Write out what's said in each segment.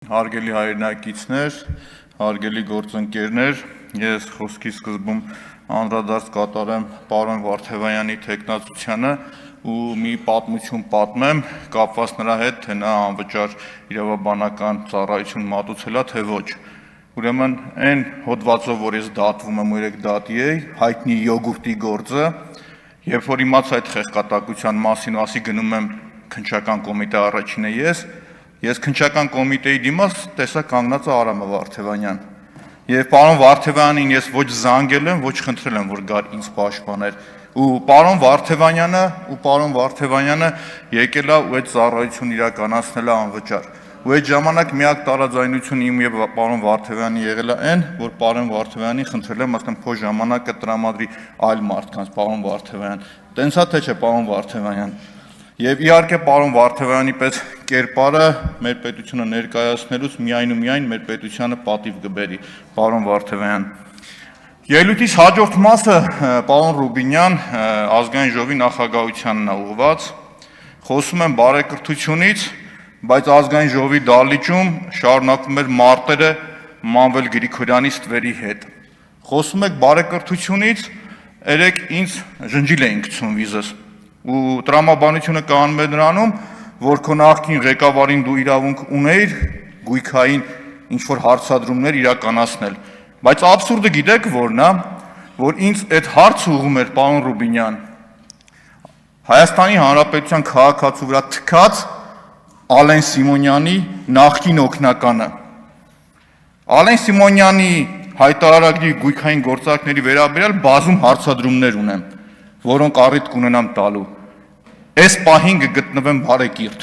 Հարգելի հայրենակիցներ, հարգելի գործընկերներ, ես խոսքի սկզբում անդրադարձ կատարեմ պարոն Վարդևանյանի թեկնածությանը ու մի պատմություն պատմեմ կապված նրա հետ, թե նա անվճար իրավաբանական ծառայություն մատուցել է, թե ոչ։ Ուրեմն այն հոդվածով, որ ես դատվում եմ ու 3 դատի էի, հայտնի յոգուրտի գործը, երբ որ իմաց այդ խեղկատակության մասին ու ասի գնում եմ քննչական կոմիտե առաջինը Ես քննչական կոմիտեի դիմաց տեսա կանգնած է Արամը Վարդևանյան։ Եվ պարոն Վարդևանյանին ես ոչ զանգել եմ, ոչ խնդրել եմ, որ գար ինձ պաշտպաներ։ Ու պարոն Վարդևանյանը եկել է ու այդ ծառայությունն իրականացնել է անվճար։ Ու այդ ժամանակ միակ տարաձայնությունը իմ եւ պարոն Վարդևյանի եղել է այն, որ պարոն Վարդևյանին խնդրել եմ, ասեմ, փո ժամանակը տրամադրի այլ մարդկանց, պարոն Վարդևյան։ Տենց է թե չէ, պարոն Վարդևանյան։ Եվ իհարկե պարոն Վարդևյանի պես կերպարը մեր պետությունը ներկայացնելուց միայն ու միայն մեր պետությանը պատիվ կբերի, պարոն Վարդևյան։ Ելույթիս հաջորդ մասը պարոն Ռուբինյան ազգային ժողովի նախագահությանն է ուղղված, խոսում եմ բարեկրթությունից, բայց ազգային ժողովի դահլիճում շարունակվում էր մարտերը Մանվել Գրիգորյանի ստվերի հետ։ Խոսում եք բարեկրթությունից, երեք ինձ ժնջիլ էին գցում վիզս։ Ու տրամաբանությունը կանում է նրանում, որ քո նախկին ղեկավարին դու իրավունք ունեիր գույքային ինչ-որ հարցադրումներ իրականացնել։ Բայց աբսուրդը գիտեք որն է, որ ինձ այդ հարցը ուղղում էր պարոն Ռուբինյան, Հայաստանի Հանրապետության քաղաքացու վրա թքած Ալեն Սիմոնյանի նախկին օգնականը։ Ալեն Սիմոնյանի հայտարարագրի գույքային գործարքների վերաբերյալ բազում հարցադրումներ ունեմ, որոնք առիթ կունենամ տալու։ Այս պահին կգտնվեմ բարեկիրթ։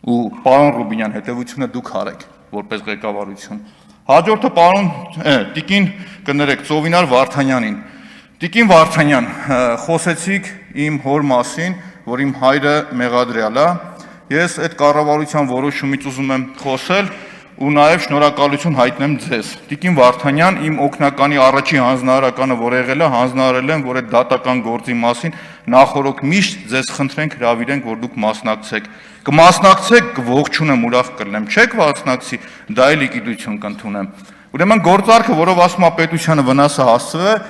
Ու պարոն Ռուբինյան, հետևությունը դուք արեք, որպես ղեկավարություն։ Հաջորդը պարոն տիկին կներեք Ծովինար Վարդանյանին։ Տիկին Վարդանյան, խոսեցիք իմ հոր մասին, որ իմ հայրը մեղադրյալ է։ Ես այդ կառավարության որոշումից ուզում եմ խոսել ու նաև շնորհակալություն հայտնեմ ձեզ։ Տիկին Վարդանյան, իմ օգնականի առաջի հանձնարարականը, որ եղել է, հանձնարարել եմ, որ այդ դատական գործի մասին նախորոք միշտ ձեզ խնդրենք, հրավիրենք, որ դուք մասնակցեք։ Կմասնակցեք, կողջունեմ, ուրախ կլինեմ, չեք մասնակցի, դա էլ գիտություն կընդունեմ։ Ուրեմն գործարքը, որով ասում է պետությանը վնասը հասցվել,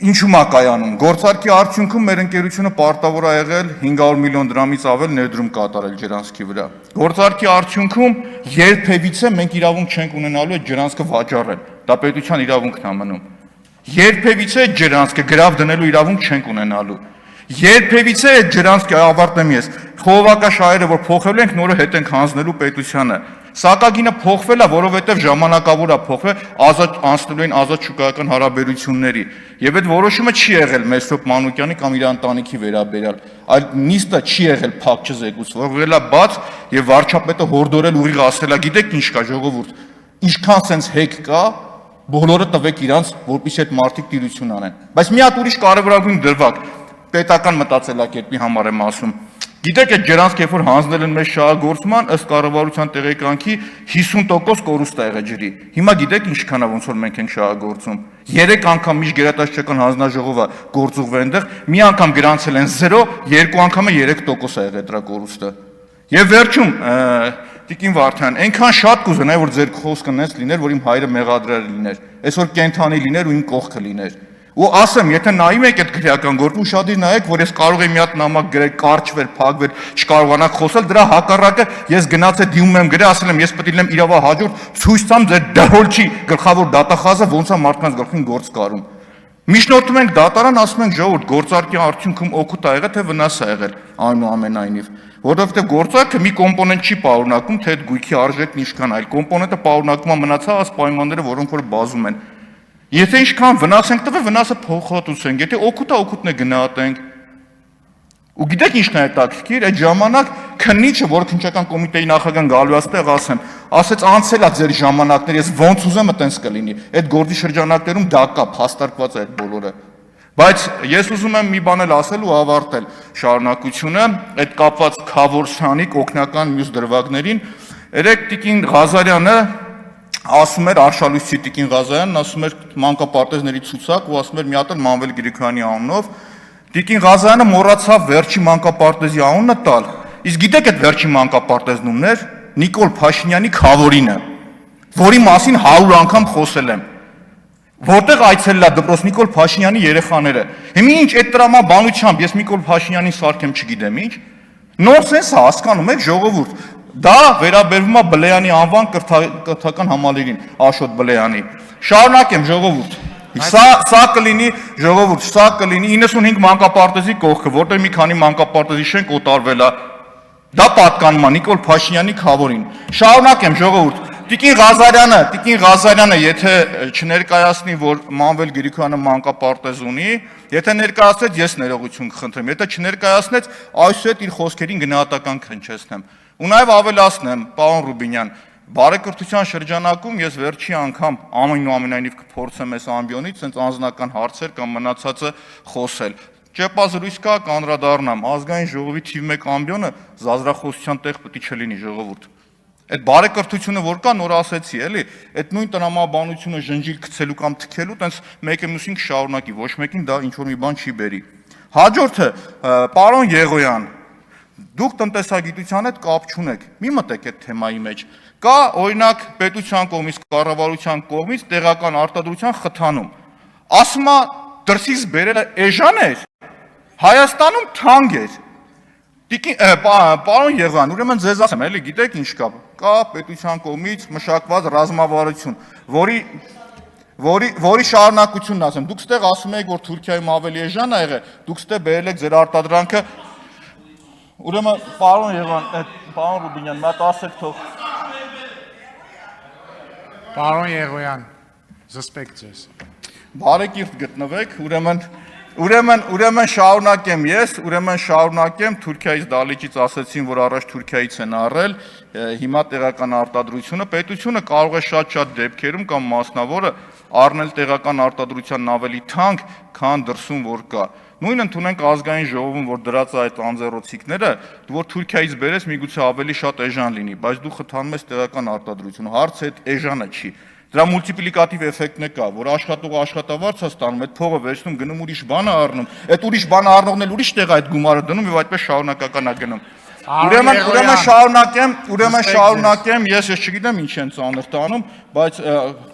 ինչու՞մ է կայանում։ Գործարքի արդյունքում մեր ընկերությունը պարտավոր է եղել 500 միլիոն դրամից ավել ներդրում կատարել ջրանցքի վրա։ Գործարքի արդյունքում երբևիցե մենք իրավունք չենք ունենալու այդ ջրանցքը վաճառել։ Դա պետության իրավունքն է մնում։ Երբևիցե այդ ջրանցքը գրավ դնելու իրավունք չենք ունենալու։ Երբևիցե այդ ջրանցքը ավարտեմ ես։ Խողովակաշահերը, որ փոխելու ենք, նորը հետ ենք հանձնելու պետությանը։ Սակագինը փոխվել է, որովհետև ժամանակավոր է փոխվել անցնելու են ազատ շուկայական հարաբերությունների։ Եվ այդ որոշումը չի եղել Մեսրոպ Մանուկյանի կամ իր ընտանիքի վերաբերյալ, այլ նիստը չի եղել փակ չզեկուցվող, եղել է բաց եւ վարչապետը հորդորել ուղիղ ասել է, գիտեք ինչ կա ժողովուրդ, ինչքան sense հեկ կա, բոլորը տվեք իրանց, որպեսզի այդ մարդիկ տիրություն անեն։ Բայց մի հատ ուրիշ կարևորագույն դրվագ պետական մտածելակերպի համար եմ ասում։ Գիտեք այդ ջրանցք, երբ որ հանձնել են մեր շահագործման, ըստ կառավարության տեղեկանքի 50% կորուստ է եղել ջրի։ Հիմա գիտեք ինչքան է ոնց որ մենք ենք շահագործում։ 3 անգամ միջգերատաշչական հանձնաժողովը գործուղվել այնտեղ, մի անգամ գրանցել են 0, 2 անգամը 3% է եղել դրա կորուստը։ Եվ վերջում Տիկին Վարդան, այնքան շատ կուզենայի, որ ձեր խոսքը նենց լիներ, որ իմ հայրը մեղադրյալ լիներ, այսօր կենթանի լիներ ու իմ կողքը լիներ։ Ու ասեմ, եթե նայում եք այդ քրեական գործը, ուշադիր նայեք, որ ես կարող եմ մի հատ նամակ գրել, կարճվել, փակվել, չկարողանաք խոսել, դրա հակառակը ես գնացել դիմում եմ գրել, ասել եմ, ես պետք է լինեմ իրավահաջորդ, ցույց տամ ձեր դհոլչի գլխավոր դատախազը ոնց է մարդկանց գլխին գործ կարում։ Միջնորդում ենք դատարան, ասում ենք ժողովուրդ, գործարքի արդյունքում օգուտ ա եղել, թե վնաս ա եղել, այնուամենայնիվ, որովհետև գործարքը մի կոմպոնենտ չի պարունակում, թե այդ գույքի արժեքն ինչքան, այլ կոմպոնենտը պարունակում է մնացած պայմանները, որոնք որ բազում են։ Եթե ինչքան վնաս ենք տվել, վնասը փոխհատուցենք, եթե օգուտ է, օգուտն է գնահատենք։ Ու գիտեք ինչն է հետաքրքիր, այդ ժամանակ քննիչը, որ քննչական կոմիտեի նախագահն գալու աստեղ ասեց անցել է ձեր ժամանակները, ես ոնց ուզեմ այտենց կլինի։ Այդ գործի շրջանակներում դա կա, փաստարկված է այդ բոլորը։ Բայց ես ուզում եմ մի բան էլ ասել ու ավարտել շարունակությունը, այդ կապված Քավորսյանիկ օգնական մյուս դրվագներին, երեք տիկին Ղազարյանը ասում էր Արշալույսի տիկին Ղազարյանն, ասում էր մանկապարտեզների ցուցակ ու ասում էր մի հատ էլ Մանվել Գրիգորյանի անունով, Տիկին Ղազարյանը մոռացավ վերջի մանկապարտեզի անունը տալ Իսկ գիտեք այդ վերջին մանկապարտեզնումներ Նիկոլ Փաշինյանի Խավորինը, որի մասին 100 անգամ խոսել եմ։ Որտեղ այցելել է դպրոց Նիկոլ Փաշինյանի երեխաները։ Հիմա ինչ այդ տրամաբանությամբ ես Նիկոլ Փաշինյանին սարքեմ չգիտեմ ինչ։ Նոնսենս է, հասկանում եք ժողովուրդ։ Դա վերաբերվում է Բլեյանի անվան կրթական համալիրին, Աշոտ Բլեյանի։ Շարունակեմ ժողովուրդ։ Սա կլինի ժողովուրդ, սա կլինի 95 մանկապարտեզի կողքը, որտեղ մի քանի մանկապարտեզի շենք օտարվել է։ Դա պատկանում է Նիկոլ Փաշինյանի Խավորին։ Շարունակեմ ժողովուրդ։ Տիկին Ղազարյանը, եթե չներկայացնի, որ Մանվել Գրիգորյանը մանկապարտեզ ունի, եթե ներկայացնեց, ես ներողություն կխնդրեմ, եթե չներկայացնեց, այսուհետ իր խոսքերին գնահատական կհնչեցնեմ։ Ու նաև ավելացնեմ, պարոն Ռուբինյան, բարեկրթության շրջանակում ես վերջի անգամ ամենայնիվ կփորձեմ այս ամբիոնից ցենց անձնական հարցեր կամ մնացածը խոսել։ Ճեպազրույց կա, կանդրադառնամ, ազգային ժողովի թիվ 1 ամբիոնը զազրախոսության տեղ պետք է չլինի ժողովուրդ։ Այդ բարեկրթությունը որ կա, նոր ասեցի, էլի, այդ նույն տրամաբանությունը ժնջիլ գցելու կամ թքելու, տենց մեկը մյուսին կշարունակի, ոչ մեկին դա ինչ որ մի բան չի բերի։ Հաջորդը, պարոն Եղոյան, դուք տնտեսագիտության հետ կապ չունեք, մի մտեք այդ թեմայի մեջ։ Կա օրինակ պետության կողմից, կառավարության կողմից տեղական արտադրության խթանում։ Ասում է դրսից բերելը էժան էր, Հայաստանում թանկ էր։ Պարոն Եղոյան, ուրեմն ձեզ ասեմ, էլի գիտեք ինչ կա, կա պետության կողմից մշակված ռազմավարություն, որի շարունակությունն ասեմ, դուք ստեղ ասում եք, որ Թուրքիայում ավելի էժան ա եղել, դուք ստեղ բերել եք ձեր արտադրանքը, ուրեմն պարոն Եղոյան, պարոն Ռուբինյան, մատ ասեք թող։ Պարոն Եղոյան, զսպեք ձեզ։ Բարեկիրթ գտնվեք, ուրեմն շարունակեմ ես, Թուրքիայից դալիճից ասեցին, որ առաջ Թուրքիայից են առել, հիմա տեղական արտադրությունը, պետությունը կարող է շատ դեպքերում կամ մասնավորը առնել տեղական արտադրությանն ավելի թանկ, քան դրսում որ կա։ Նույն ընդունենք ազգային ժողովում, որ դրած այդ անձեռոցիկները, որ Թուրքիայից բերես միգուցե ավելի շատ էժան լինի, բայց դու խթանում ես տեղական արտադրությունը, հարցը այդ էժանը չի։ Դրա մուլտիպլիկատիվ էֆեկտն է կա, որ աշխատողը աշխատավարձ է ստանում, այդ փողը վերցնում, գնում ուրիշ բան է առնում, այդ ուրիշ բանը առնողն էլ ուրիշ տեղ է այդ գումարը դնում եւ այդպես շարունակական է գնում։ Ուրեմն շարունակեմ, ես չգիտեմ ինչ են ծանր տանում, բայց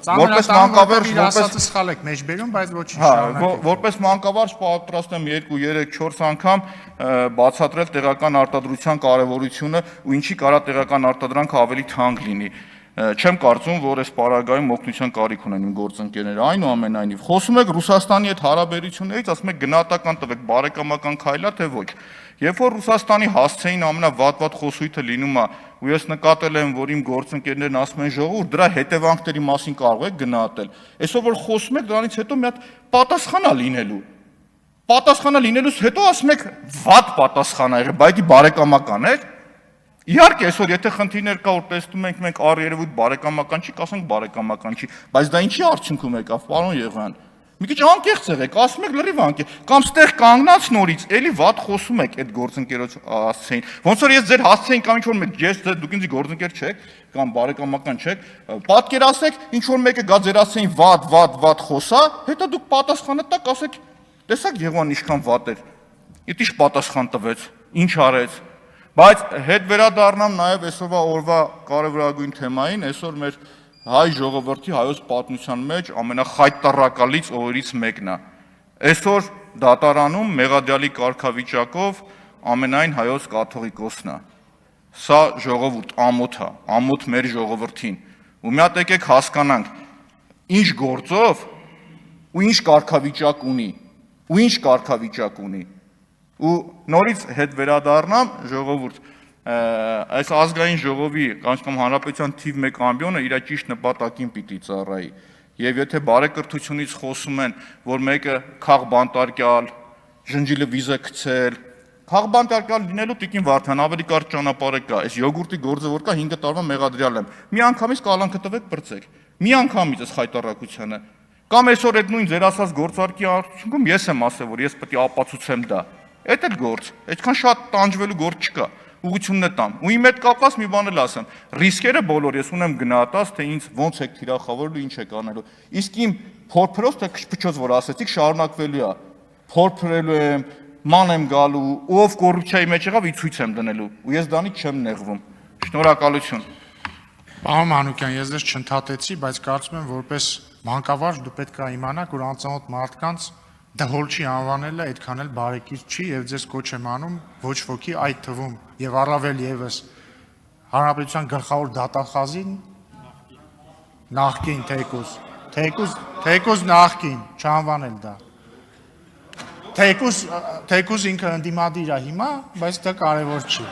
որպես մանկավարժ, որպես մանկավարժ պատրաստ եմ 2, 3, 4 անգամ բացատրել տեղական արտադրության կարևորությունը ու ինչի կարա տեղական արտադրանքը ավելի թանկ լինի։ Չեմ կարծում, որ այս պարագայում օգնության կարիք ունեն իմ գործընկերները, այնուամենայնիվ, խոսում եք Ռուսաստանի հետ հարաբերություններից, ասում եք գնահատական տվեք, բարեկամական քայլ է, թե ոչ։ Երբ որ Ռուսաստանի հասցեին ամենավատ խոսույթը լինում է, ու ես նկատել եմ, որ իմ գործընկերներն ասում են ժողովուրդ, դրա հետևանքների մասին կարող եք գնահատել։ Այսօր որ խոսում եք, դրանից հետո մի հատ պատասխան է լինելու։ Պատասխանը լինելուց հետո ասում եք վատ պատասխան է եղել, բայց բարեկամական էր։ Իհարկե, այսօր եթե խնդիրներ կա, որ տեսնում ենք մենք առերևույթ բարեկամական չի, կասենք բարեկամական չի, բայց դա ինչի արդյունքում եկավ, պարոն Եղոյան։ Մի քիչ անկեղծ եղեք, ասում եք լրիվ անկեղծ, կամ ստեղ կանգնած նորից, էլի վատ խոսում եք այդ գործընկերոջ հասցեին։ Ոնց որ ես ձեր հասցեին կամ ինչ-որ մեկ, դուք ինձ գործընկեր չեք, կամ բարեկամական չեք, պատկերացրեք, ինչ-որ մեկը գա ձեր հասցեին վատ խոսա, հետո դուք պատասխանը տաք, ասեք, տեսակ Եղոյան ինչքան վատ էր։ Իդիշ պատասխան տվեց, ինչ արեց։ Բայց հետ վերադառնամ նաև այսօրվա օրվա կարևորագույն թեմային, այսօր մեր հայ ժողովրդի հայոց պատմության մեջ ամենախայտառակալից օրերից մեկն է։ Այսօր դատարանում մեղադիալի կարգավիճակով ամենայն հայոց կաթողիկոսն է։ Սա ժողովուրդ ամոթ է, ամոթ մեր ժողովրդին։ Ու մի հատ եկեք հասկանանք, ինչ գործով ու ինչ կարգավիճակ ունի։ Ու նորից հետ վերադառնամ ժողովուրդ, այս ազգային ժողովի կամ հանրապետության թիվ 1 ամբիոնը իր ճիշտ նպատակին պիտի ծառայի։ Եվ եթե բարեկրթությունից խոսում են, որ մեկը քաղբանտարկյալ, ժնջիլը վիզա գցել, քաղբանտարկյալ լինելու Տիկին Վարդան ավելի կարճ ճանապարհ կա, այս յոգուրտի գործը որ կա 5 տարվա մեղադրյալ եմ։ Մի անգամից կալանքը տվեք բրծեք։ Մի անգամից այս խայտառակությանը։ Կամ այսօր այդ նույն ձեր ասած գործարքի արդյունքում ես եմ ասել, որ ես պետք է ապացուցեմ դա։ Այդ էլ գործ, այդքան շատ տանջվելու գործ չկա, ուղղությունն է տամ։ Ու իմ հետ կապված մի բան էլ ասեմ, ռիսկերը բոլոր ես ունեմ գնահատած, թե ինձ ոնց եք թիրախավորելու, ինչ եք անելու։ Իսկ իմ փորփրոց թե քչփչոց որ ասեցիք, շարունակվելու է։ Փորփրելու եմ, ման եմ գալու, ով կոռուպցիայի մեջ եղավ, ի ցույց եմ դնելու, ու ես դրանից չեմ նեղվում։ Շնորհակալություն։ Պարոն Մանուկյան, ես դες չընդհատեցի, բայց կարծում եմ, որպես մանկավարժ դու պետք է իմանաք, որ անծանոթ մարդկանց դհոլ չի անվանելը այդքան էլ բարեկիր չի եւ ձեզ կոչ եմ անում ոչ ոքի այդ թվում եւ առավել եւս հանրապետության գլխավոր դատախազին նախկին թեկուզ նախկին չանվանել դա թեկուզ ինքը ընդդիմադիր է հիմա, բայց դա կարևոր չի։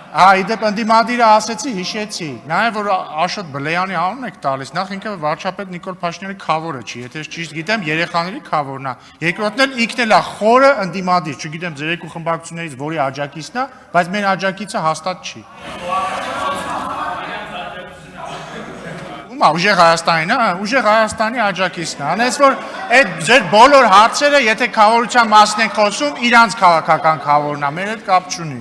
Իդեպ ընդդիմադիրը ասեցի, հիշեցի, նաև որ Աշոտ Բլեյանի անուն եք տալիս, նախ ինքը վարչապետ Նիկոլ Փաշինյանի քավորը չի, եթե ես ճիշտ գիտեմ, երեխաների քավորն է։ Երկրորդն էլ ինքն էլ է խորը ընդդիմադիր, չգիտեմ ձեր երկու խմբակցություններից որի աջակիցն է, բայց մեր աջակիցը հաստատ չի։ Ուժեղ Հայաստանին, ուժեղ Հայաստանի աջակիցն է։ Անես որ այդ ձեր բոլոր հարցերը, եթե քավորության մասին եք խոսում, իրանց քաղաքական քավորն է, մեր հետ կապ չունի։